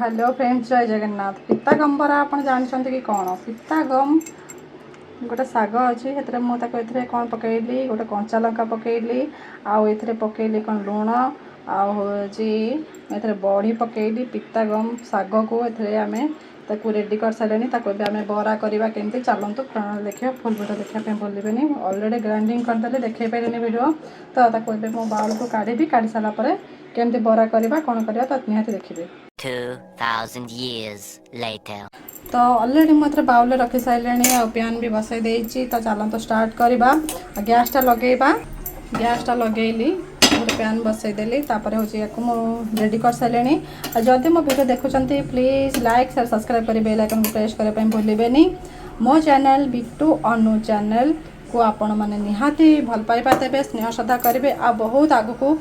Hello friends, जय जगन्नाथ। पिता गम बरा आपण जानते कि कौन पिता गम गोटे शाग अच्छी से मुझे कौन पकईली गोटे कंचा लंका पकईली आउ पकईली कौन लुण आए बड़ी पकईली पिता गम शाग को आम रेडी कर सारे आम बरा करवा केमती चलतु देखिए फुल भिडियो देखा भूलें। अलरेडी ग्राइंडिंग करदे देखे पारे वीडियो तो मो बाउल को काढ़ी सारापर केमती बरा करवा कौन करवा तो निहाती देखिए। 2000 years later तो अलरेडी मुझे बाउल रखी सारे और पैन भी बसई देती तो चलते स्टार्ट करवा। गैसटा लगेबा गैसटा लगेली गोटे पैन बसईदेली हूँ या रेडी कर सारे। जदि मो वीडियो देखुं प्लीज लाइक शेयर सब्सक्राइब कर बेल आइकन को प्रेस करने भूलें। मो चैनल बिट्टू अनु चैनल को आपण मैंने निहाती भल पाइबा देवे स्नेह श्रद्धा करेंगे आ बहुत आग को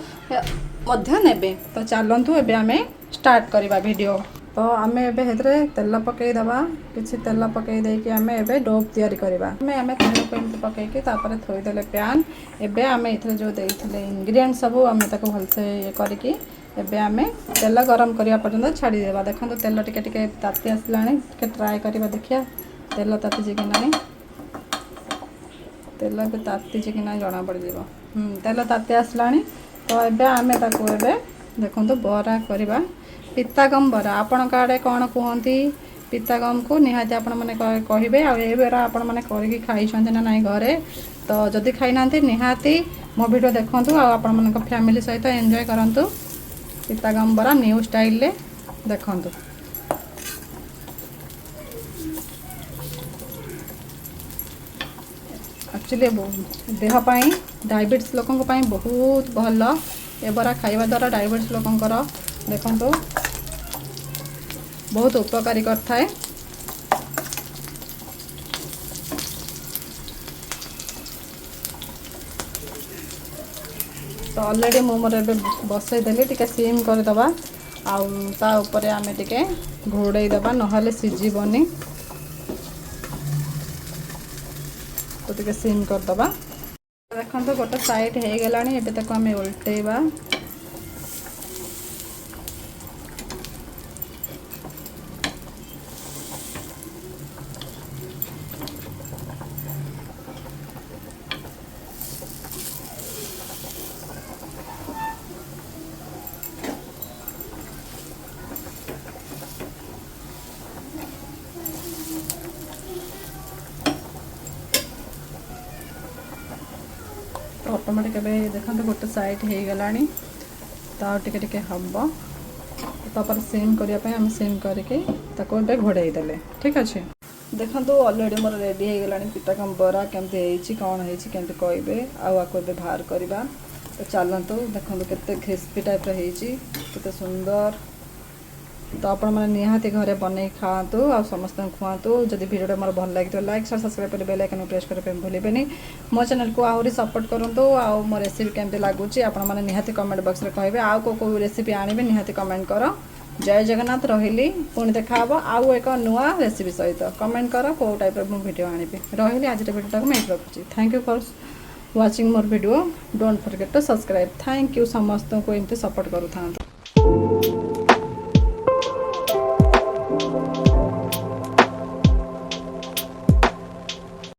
ने। तो चलतु एबे आम स्टार्ट करवा वीडियो। तो आम एबे तेल पकईदबा किसी तेल पकईदे आम एबे डो तैयारी करवा। आम तेल को एमती पकईकी थोईदे पैन एबे आम ये जो देते इंग्रेडिएंट सब आम भलसे ये करके एबे आम तेल गरम करने पर्यंत छाड़ीदेवा। देखो तेल टिके ताती आसला ट्राए करवा देखिया तेल ताती कि ना तेल भी ताती कि ना जना पड़ जाव। तेल ताती आसला तो एबे आम देखो बरा करवा पितागम बरा आपण आड़े कौन कहती पितागम को निहाती आपण मैंने कहे आ बरा आपण मैंने करके खाई ना ना घरे। तो जदि खाई ना निहाती मो वीडियो देखु आपण मान फैमिली सहित एंजॉय करंतु पितागम बरा न्यू स्टाइल रे देखु। एक्चुअली देहपाई डायबिटीज लोकों बहुत भल ए बरा खाइबा द्वारा डायबिटीज लोकंकर देखो बहुत उपकारी करथाए। तो ऑलरेडी मोर बसईदेली टिके सिम करदबा ता ऊपर आम टिके घोड़े दबा नहले सीझबनी। तो टिके सिम करदबा। देखो गोटे साइड हो गला एबे आम उल्टेबा। ऑटोमेटिक देखो गोटे साइड हो गला तो टे हम तापर सिम करने आम सिम करके घोड़े देले ठीक अच्छे। देखो ऑलरेडी मोर रेडी हो गला पितागम बरा केमती कौन होमती कहे आको बाहर करवा। तो चलतु देखो केते क्रिस्पी टाइप रही सुंदर। तो आपण मैंने निहाती घरे बन खातु आ समस्त खुआतु। जदि वीडियो मोर भल लगे तो लाइक शेयर सब्सक्राइब कर बेल आइकन प्रेस करने भूलें। मो चैनल को आहरी सपोर्ट करूँ आ मो रेसिपी केमती लगुच आपण मैंने निहाती कमेंट बॉक्स में कहे आउ को रेसिपी आने निहाती कमेंट कर। जय जगन्नाथ रही पुणी देखा आउ एक नुआ रेसिपी सहित कमेंट कर कौ टाइप वीडियो आनी रही। आज वीडियो मैं रखुची। Thank you for watching more video. Don't forget to subscribe. Thank you समस्त को एमती सपोर्ट करूँ।